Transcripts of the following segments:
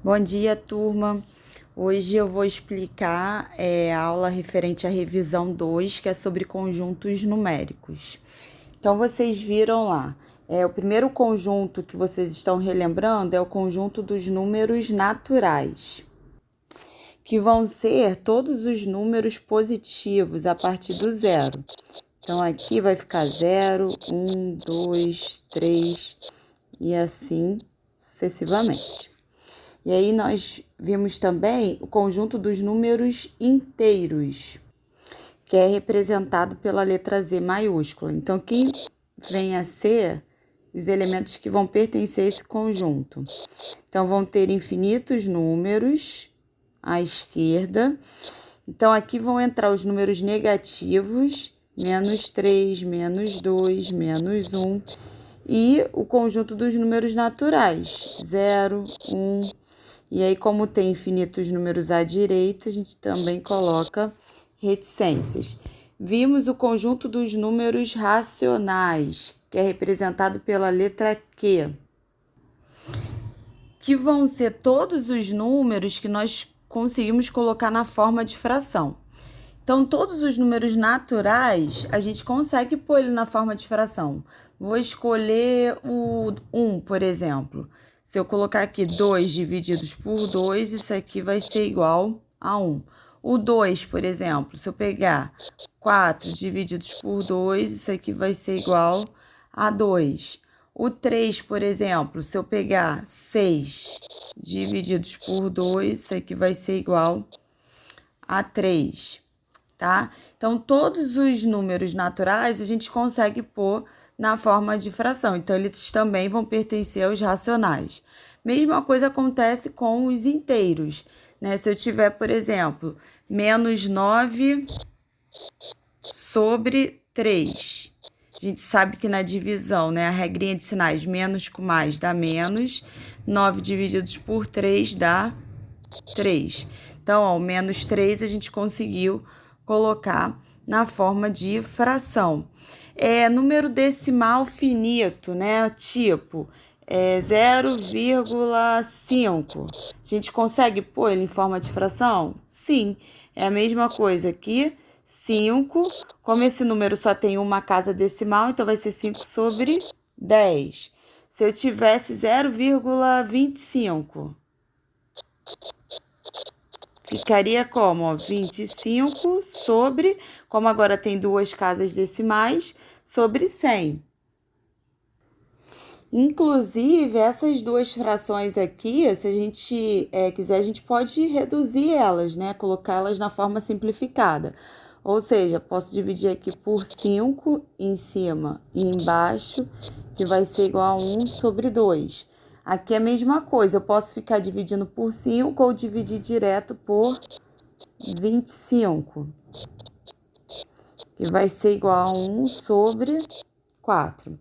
Bom dia, turma. Hoje eu vou explicar a aula referente à revisão 2, que é sobre conjuntos numéricos. Então, vocês viram lá, o primeiro conjunto que vocês estão relembrando é o conjunto dos números naturais, que vão ser todos os números positivos a partir do zero. Então, aqui vai ficar 0, 1, 2, 3 e assim sucessivamente. E aí nós vimos também o conjunto dos números inteiros, que é representado pela letra Z maiúscula. Então, quem vem a ser os elementos que vão pertencer a esse conjunto? Então, vão ter infinitos números à esquerda. Então, aqui vão entrar os números negativos, menos 3, menos 2, menos 1, e o conjunto dos números naturais, 0, 1, e aí, como tem infinitos números à direita, a gente também coloca reticências. Vimos o conjunto dos números racionais, que é representado pela letra Q, que vão ser todos os números que nós conseguimos colocar na forma de fração. Então, todos os números naturais, a gente consegue pôr ele na forma de fração. Vou escolher o 1, por exemplo. Se eu colocar aqui 2 divididos por 2, isso aqui vai ser igual a 1. O 2, por exemplo, se eu pegar 4 divididos por 2, isso aqui vai ser igual a 2. O 3, por exemplo, se eu pegar 6 divididos por 2, isso aqui vai ser igual a 3. Tá? Então, todos os números naturais a gente consegue pôr na forma de fração. Então, eles também vão pertencer aos racionais. Mesma coisa acontece com os inteiros, né? Se eu tiver, por exemplo, menos 9 sobre 3. A gente sabe que na divisão, né, a regrinha de sinais, menos com mais dá menos. 9 divididos por 3 dá 3. Então, ó, o menos 3 a gente conseguiu colocar na forma de fração. Número decimal finito, né? Tipo, 0,5. A gente consegue pôr ele em forma de fração? Sim, é a mesma coisa aqui. 5, como esse número só tem uma casa decimal, então vai ser 5 sobre 10. Se eu tivesse 0,25, ficaria como? Ó, 25 sobre, como agora tem duas casas decimais, sobre 100. Inclusive, essas duas frações aqui, se a gente quiser, a gente pode reduzir elas, né? Colocá-las na forma simplificada. Ou seja, posso dividir aqui por 5 em cima e embaixo, que vai ser igual a 1 sobre 2. Aqui é a mesma coisa, eu posso ficar dividindo por 5 ou dividir direto por 25, que vai ser igual a 1 sobre 4.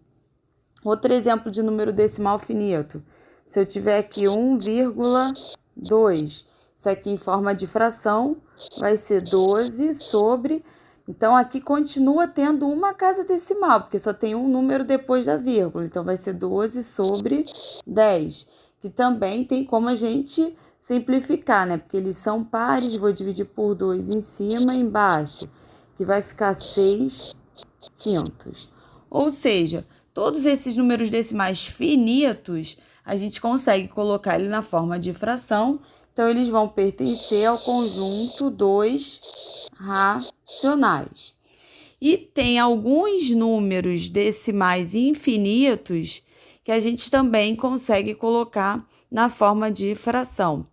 Outro exemplo de número decimal finito. Se eu tiver aqui 1,2, isso aqui em forma de fração vai ser 12 sobre... Então, aqui continua tendo uma casa decimal, porque só tem um número depois da vírgula. Então, vai ser 12 sobre 10, que também tem como a gente simplificar, né? Porque eles são pares, vou dividir por 2 em cima e embaixo, que vai ficar 6 quintos. Ou seja, todos esses números decimais finitos, a gente consegue colocar ele na forma de fração, então eles vão pertencer ao conjunto dos racionais. E tem alguns números decimais infinitos que a gente também consegue colocar na forma de fração.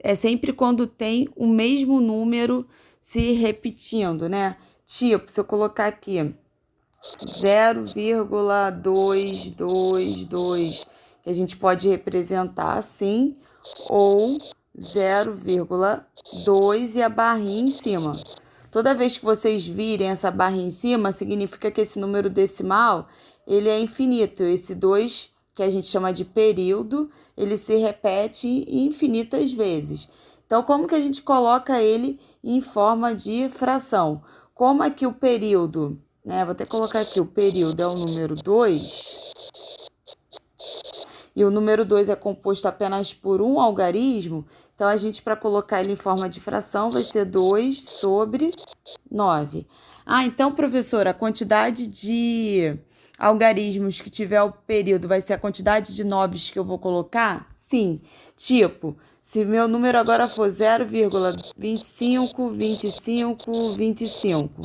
É sempre quando tem o mesmo número se repetindo, né? Tipo, se eu colocar aqui 0,222, que a gente pode representar assim, ou 0,2 e a barrinha em cima. Toda vez que vocês virem essa barrinha em cima, significa que esse número decimal, ele é infinito. Esse 2, que a gente chama de período, ele se repete infinitas vezes. Então, como que a gente coloca ele em forma de fração? Como é que o período, né? Vou até colocar aqui, o período é o número 2. e o número 2 é composto apenas por um algarismo, então a gente, para colocar ele em forma de fração, vai ser 2 sobre 9. Ah, então, professora, a quantidade de algarismos que tiver o período vai ser a quantidade de 9 que eu vou colocar? Sim. Tipo, se meu número agora for 0,25, 25, 25.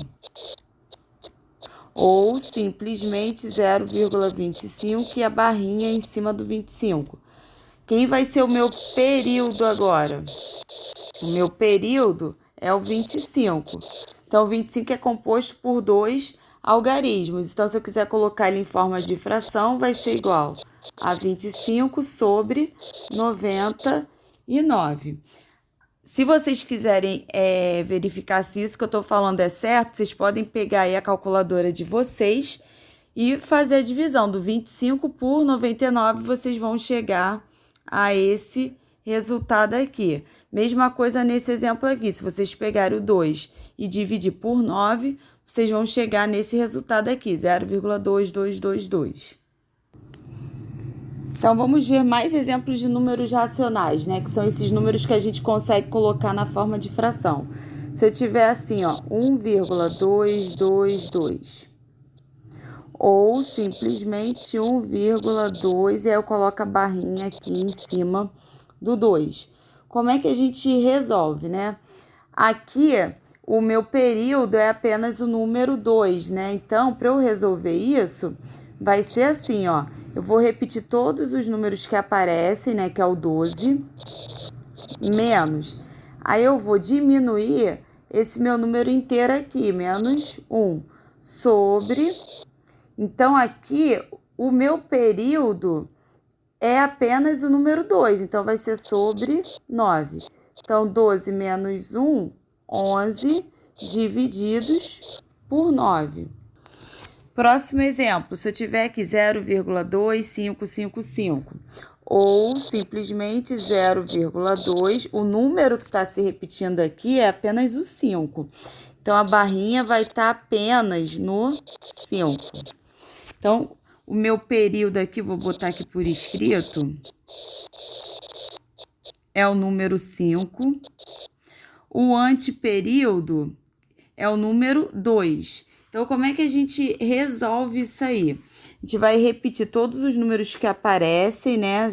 Ou simplesmente 0,25 e a barrinha em cima do 25. Quem vai ser o meu período agora? O meu período é o 25. Então, o 25 é composto por 2 algarismos. Então, se eu quiser colocar ele em forma de fração, vai ser igual a 25 sobre 99. Se vocês quiserem verificar se isso que eu estou falando é certo, vocês podem pegar aí a calculadora de vocês e fazer a divisão do 25 por 99, vocês vão chegar a esse resultado aqui. Mesma coisa nesse exemplo aqui, se vocês pegarem o 2 e dividir por 9, vocês vão chegar nesse resultado aqui, 0,2222. Então, vamos ver mais exemplos de números racionais, né? Que são esses números que a gente consegue colocar na forma de fração. Se eu tiver assim, ó, 1,222. Ou simplesmente 1,2 e aí eu coloco a barrinha aqui em cima do 2. Como é que a gente resolve, né? Aqui, o meu período é apenas o número 2, né? Então, para eu resolver isso, vai ser assim, ó. Eu vou repetir todos os números que aparecem, né? Que é o 12, menos. Aí eu vou diminuir esse meu número inteiro aqui, menos 1, sobre... Então, aqui, o meu período é apenas o número 2. Então, vai ser sobre 9. Então, 12 menos 1, 11, divididos por 9. Próximo exemplo, se eu tiver aqui 0,2555, ou simplesmente 0,2, o número que está se repetindo aqui é apenas o 5. Então, a barrinha vai estar apenas no 5. Então, o meu período aqui, vou botar aqui por escrito, é o número 5. O antiperíodo é o número 2. Então, como é que a gente resolve isso aí? A gente vai repetir todos os números que aparecem, né?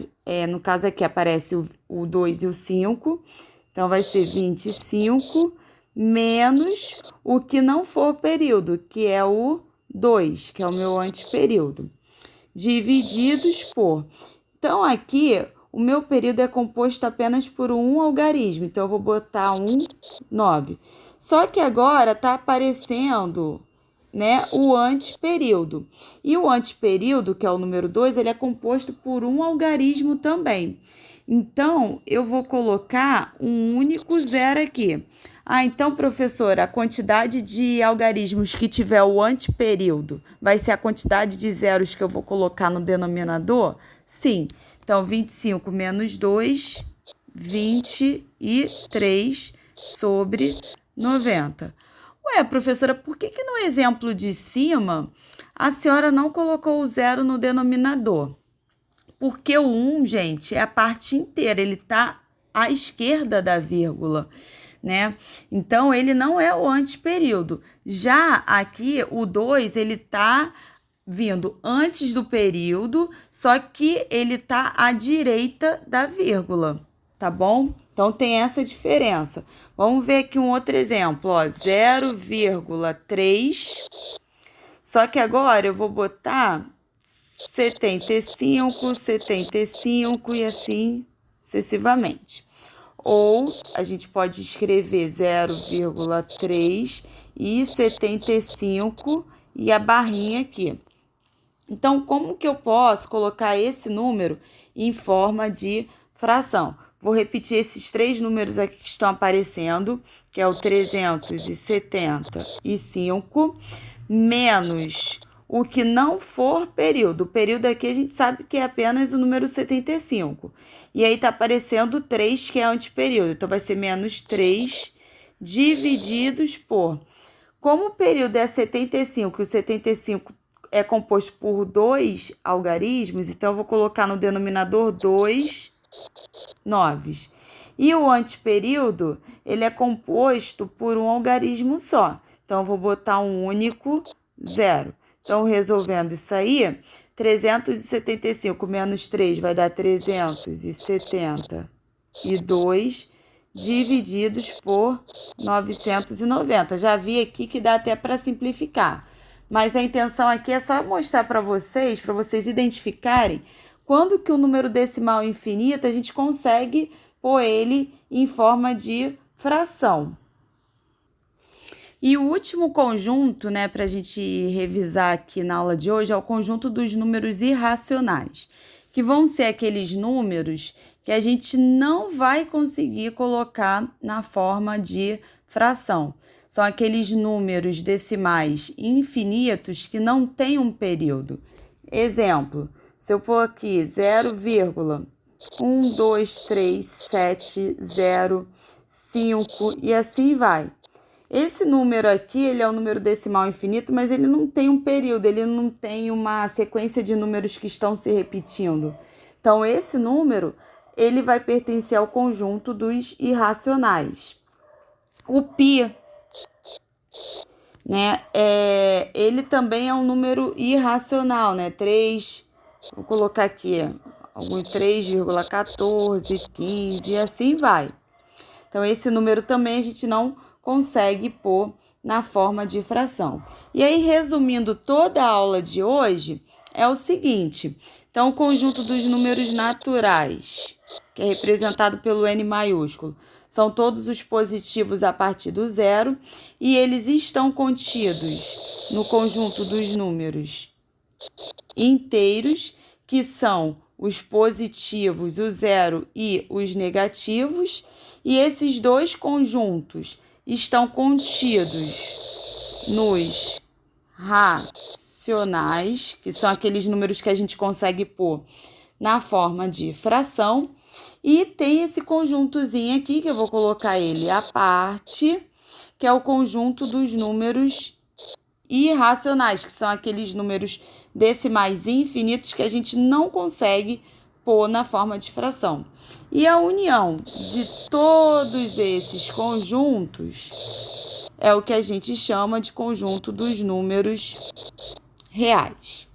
No caso aqui aparece o 2 e o 5. Então, vai ser 25 menos o que não for período, que é o 2, que é o meu antiperíodo, divididos por... Então, aqui, o meu período é composto apenas por um algarismo. Então, eu vou botar 9. Só que agora está aparecendo, né, o antiperíodo. E o antiperíodo, que é o número 2, ele é composto por um algarismo também. Então, eu vou colocar um único zero aqui. Ah, então, professora, a quantidade de algarismos que tiver o antiperíodo vai ser a quantidade de zeros que eu vou colocar no denominador? Sim. Então, 25 menos 2, 23 sobre 90. Ué, professora, por que no exemplo de cima a senhora não colocou o zero no denominador? Porque o 1, gente, é a parte inteira, ele está à esquerda da vírgula, né? Então, ele não é o antiperíodo. Já aqui, o 2, ele está vindo antes do período, só que ele está à direita da vírgula, tá bom? Então, tem essa diferença. Vamos ver aqui um outro exemplo, ó, 0,3, só que agora eu vou botar 75, 75 e assim sucessivamente. Ou a gente pode escrever 0,3 e 75 e a barrinha aqui. Então, como que eu posso colocar esse número em forma de fração? Vou repetir esses 3 números aqui que estão aparecendo, que é o 375 menos o que não for período. O período aqui a gente sabe que é apenas o número 75. E aí tá aparecendo 3, que é antiperíodo. Então, vai ser menos 3 divididos por... Como o período é 75 e o 75 é composto por 2 algarismos, então eu vou colocar no denominador 2 noves. E o antiperíodo, ele é composto por um algarismo só. Então, eu vou botar um único 0. Então, resolvendo isso aí, 375 menos 3 vai dar 372 divididos por 990. Já vi aqui que dá até para simplificar. Mas a intenção aqui é só mostrar para vocês identificarem quando que o número decimal infinito a gente consegue pôr ele em forma de fração. E o último conjunto, né, para a gente revisar aqui na aula de hoje é o conjunto dos números irracionais, que vão ser aqueles números que a gente não vai conseguir colocar na forma de fração. São aqueles números decimais infinitos que não têm um período. Exemplo, se eu pôr aqui 0,12370,5 e assim vai. Esse número aqui, ele é um número decimal infinito, mas ele não tem um período, ele não tem uma sequência de números que estão se repetindo. Então, esse número, ele vai pertencer ao conjunto dos irracionais. O π, né, ele também é um número irracional, né? 3, vou colocar aqui, 3,14, 15 e assim vai. Então, esse número também a gente não consegue pôr na forma de fração. E aí, resumindo toda a aula de hoje, é o seguinte. Então, o conjunto dos números naturais, que é representado pelo N maiúsculo, são todos os positivos a partir do zero e eles estão contidos no conjunto dos números inteiros, que são os positivos, o zero e os negativos, e esses dois conjuntos estão contidos nos racionais, que são aqueles números que a gente consegue pôr na forma de fração, e tem esse conjuntozinho aqui, que eu vou colocar ele à parte, que é o conjunto dos números irracionais, que são aqueles números decimais infinitos que a gente não consegue pôr na forma de fração. E a união de todos esses conjuntos é o que a gente chama de conjunto dos números reais.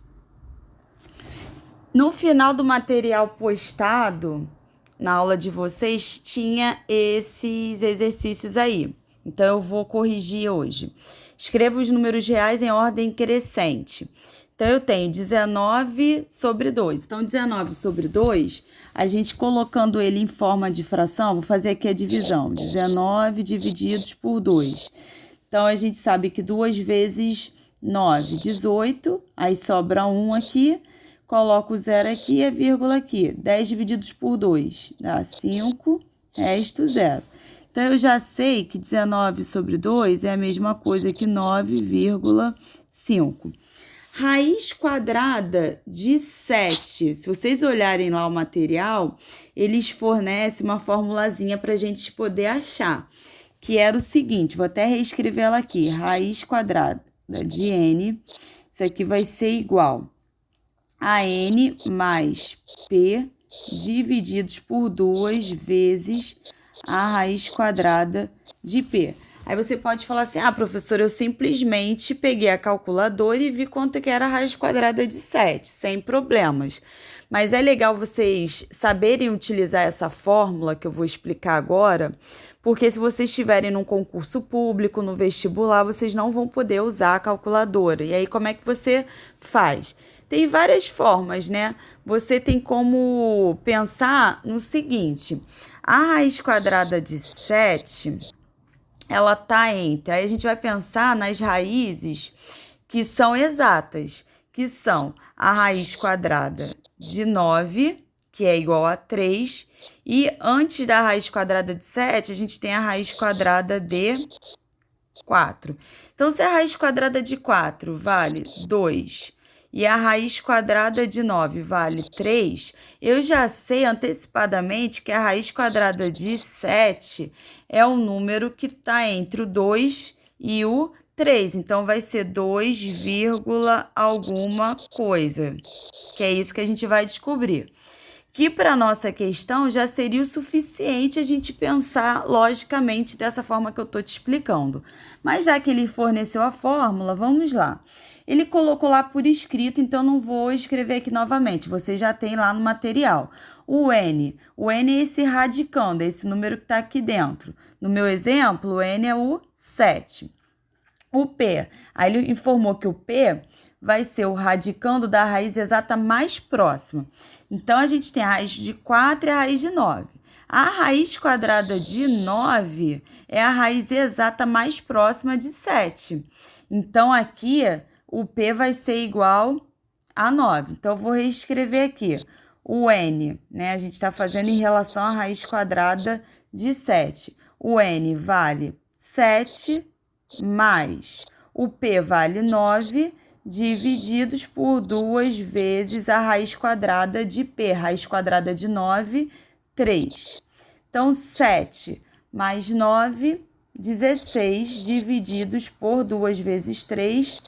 No final do material postado, na aula de vocês, tinha esses exercícios aí. Então, eu vou corrigir hoje. Escreva os números reais em ordem crescente. Então, eu tenho 19 sobre 2. Então, 19 sobre 2, a gente colocando ele em forma de fração, vou fazer aqui a divisão. 19 divididos por 2. Então, a gente sabe que 2 vezes 9, 18. Aí, sobra 1 aqui. Coloco o zero aqui e a vírgula aqui. 10 divididos por 2 dá 5, resto 0. Então, eu já sei que 19 sobre 2 é a mesma coisa que 9,5. Raiz quadrada de 7. Se vocês olharem lá o material, eles fornecem uma formulazinha para a gente poder achar, que era o seguinte, vou até reescrever ela aqui, raiz quadrada de n, isso aqui vai ser igual a n mais p divididos por 2 vezes a raiz quadrada de p. Aí você pode falar assim, professor, eu simplesmente peguei a calculadora e vi quanto que era a raiz quadrada de 7, sem problemas. Mas é legal vocês saberem utilizar essa fórmula que eu vou explicar agora, porque se vocês estiverem num concurso público, no vestibular, vocês não vão poder usar a calculadora. E aí, como é que você faz? Tem várias formas, né? Você tem como pensar no seguinte, a raiz quadrada de 7... ela está entre, aí a gente vai pensar nas raízes que são exatas, que são a raiz quadrada de 9, que é igual a 3, e antes da raiz quadrada de 7, a gente tem a raiz quadrada de 4. Então, se a raiz quadrada de 4 vale 2 e a raiz quadrada de 9 vale 3, eu já sei antecipadamente que a raiz quadrada de 7 é um número que está entre o 2 e o 3. Então, vai ser 2, alguma coisa, que é isso que a gente vai descobrir. Que para a nossa questão já seria o suficiente a gente pensar logicamente dessa forma que eu estou te explicando. Mas já que ele forneceu a fórmula, vamos lá. Ele colocou lá por escrito, então não vou escrever aqui novamente, você já tem lá no material. O N é esse radicando, é esse número que está aqui dentro. No meu exemplo, o N é o 7. O P, aí ele informou que o P vai ser o radicando da raiz exata mais próxima. Então, a gente tem a raiz de 4 e a raiz de 9. A raiz quadrada de 9 é a raiz exata mais próxima de 7. Então, aqui, o P vai ser igual a 9. Então, eu vou reescrever aqui. O N, né? A gente está fazendo em relação à raiz quadrada de 7. O N vale 7 mais o P vale 9, divididos por 2 vezes a raiz quadrada de P. Raiz quadrada de 9, 3. Então, 7 mais 9, 16, divididos por 2 vezes 3,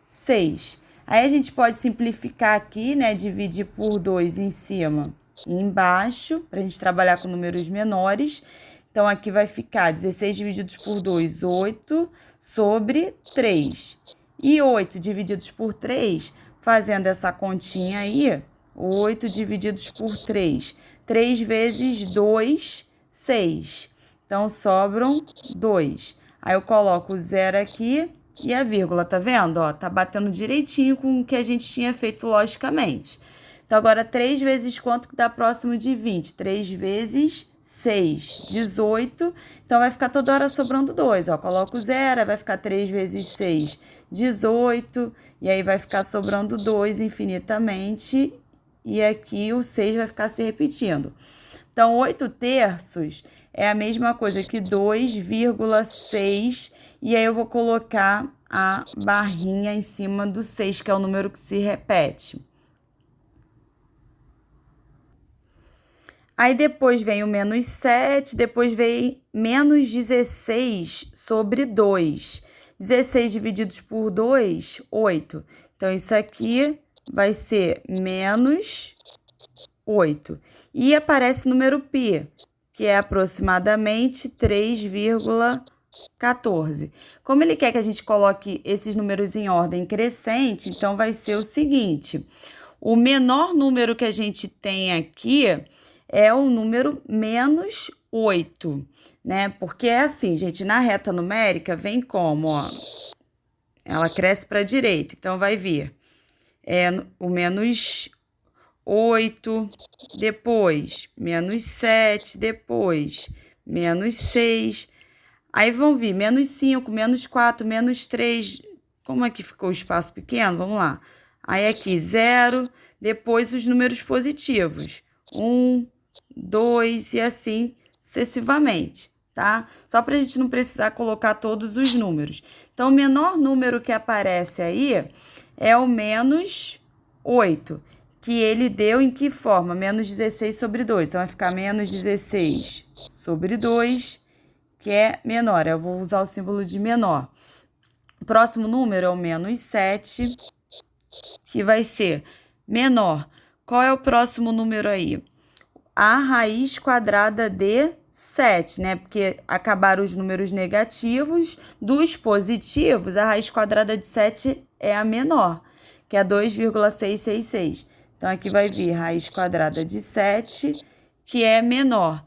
6. Aí, a gente pode simplificar aqui, né? Dividir por 2 em cima e embaixo, para a gente trabalhar com números menores. Então, aqui vai ficar 16 divididos por 2, 8 sobre 3. E 8 divididos por 3, fazendo essa continha aí, 8 divididos por 3. 3 vezes 2, 6. Então, sobram 2. Aí, eu coloco o 0 aqui e a vírgula, tá vendo? Ó, tá batendo direitinho com o que a gente tinha feito logicamente. Então, agora, 3 vezes quanto que dá próximo de 20? 3 vezes 6, 18. Então, vai ficar toda hora sobrando 2. Ó, coloco o 0, vai ficar 3 vezes 6, 18. E aí, vai ficar sobrando 2 infinitamente. E aqui, o 6 vai ficar se repetindo. Então, 8 terços é a mesma coisa que 2,6. E aí, eu vou colocar a barrinha em cima do 6, que é o número que se repete. Aí, depois vem o menos 7, depois vem menos 16 sobre 2. 16 divididos por 2, 8. Então, isso aqui vai ser menos 8. E aparece o número π, que é aproximadamente 3,14. Como ele quer que a gente coloque esses números em ordem crescente, então vai ser o seguinte: o menor número que a gente tem aqui é o número menos 8, né? Porque é assim, gente, na reta numérica vem como, ó, ela cresce para a direita, então vai vir o menos 8, depois menos 7, depois menos 6, aí vão vir menos 5, menos 4, menos 3, como aqui ficou o espaço pequeno, vamos lá. Aí aqui 0, depois os números positivos, 1, 2 e assim sucessivamente, tá? Só para a gente não precisar colocar todos os números. Então, o menor número que aparece aí é o menos 8, que ele deu em que forma? Menos 16 sobre 2. Então, vai ficar menos 16 sobre 2, que é menor. Eu vou usar o símbolo de menor. O próximo número é o menos 7, que vai ser menor. Qual é o próximo número aí? A raiz quadrada de 7, né? Porque acabaram os números negativos. Dos positivos, a raiz quadrada de 7 é a menor, que é 2,666. Então, aqui vai vir raiz quadrada de 7, que é menor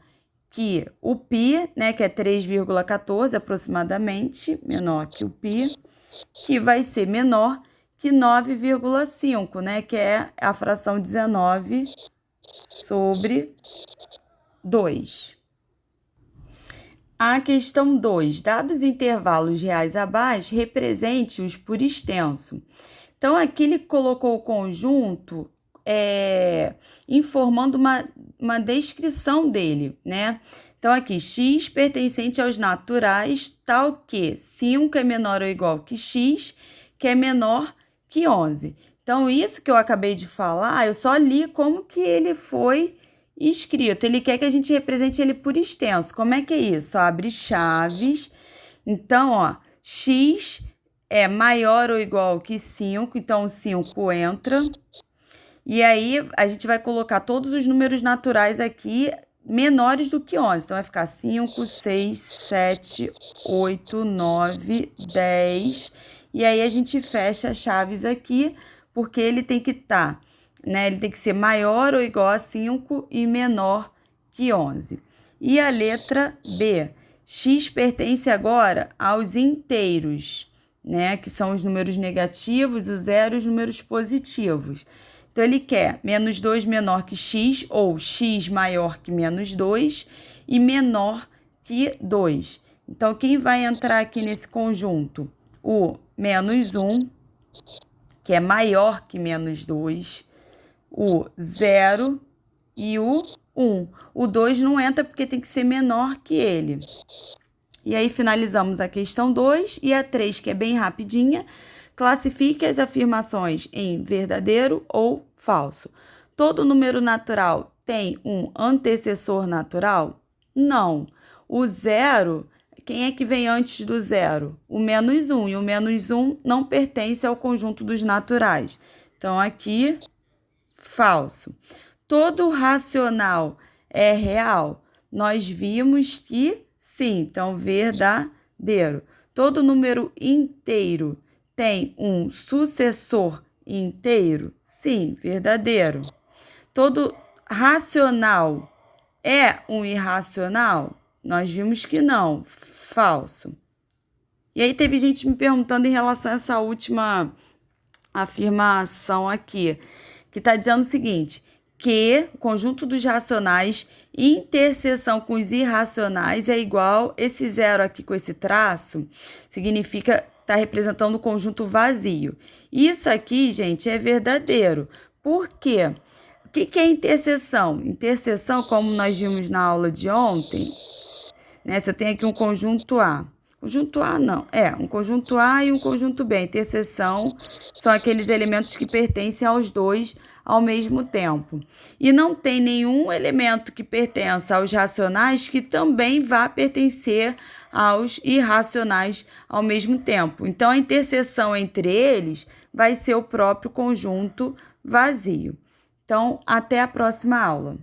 que o π, né? Que é 3,14 aproximadamente, menor que o π, que vai ser menor que 9,5, né? Que é a fração 19 sobre 2. A questão 2. Dados intervalos reais abaixo, represente-os por extenso. Então, aqui ele colocou o conjunto informando uma descrição dele, né? Então, aqui, x pertencente aos naturais, tal que 5 é menor ou igual que x, que é menor que 11. Então, isso que eu acabei de falar, eu só li como que ele foi escrito. Ele quer que a gente represente ele por extenso. Como é que é isso? Abre chaves. Então, ó, x é maior ou igual que 5, então 5 entra. E aí, a gente vai colocar todos os números naturais aqui menores do que 11. Então, vai ficar 5, 6, 7, 8, 9, 10. E aí, a gente fecha as chaves aqui, porque ele tem que estar, né? Ele tem que ser maior ou igual a 5 e menor que 11. E a letra B. X pertence agora aos inteiros, né? Que são os números negativos, o zero e os números positivos. Então, ele quer menos 2 menor que x, ou x maior que menos 2 e menor que 2. Então, quem vai entrar aqui nesse conjunto? O menos 1, que é maior que menos 2, o 0 e o 1. O 2 não entra porque tem que ser menor que ele. E aí, finalizamos a questão 2 e a 3, que é bem rapidinha. Classifique as afirmações em verdadeiro ou falso. Todo número natural tem um antecessor natural? Não. O zero, quem é que vem antes do zero? O menos 1. E o menos 1 não pertence ao conjunto dos naturais. Então, aqui, falso. Todo racional é real? Nós vimos que sim. Então, verdadeiro. Todo número inteiro tem um sucessor inteiro? Sim, verdadeiro. Todo racional é um irracional? Nós vimos que não, falso. E aí teve gente me perguntando em relação a essa última afirmação aqui, que está dizendo o seguinte, que o conjunto dos racionais interseção com os irracionais é igual, esse zero aqui com esse traço, significa está representando o conjunto vazio. Isso aqui, gente, é verdadeiro. Por quê? O que é interseção? Interseção, como nós vimos na aula de ontem, né? Se eu tenho aqui um conjunto A. Conjunto A não, um conjunto A e um conjunto B. A interseção são aqueles elementos que pertencem aos dois ao mesmo tempo. E não tem nenhum elemento que pertença aos racionais que também vá pertencer aos irracionais ao mesmo tempo. Então, a interseção entre eles vai ser o próprio conjunto vazio. Então, até a próxima aula.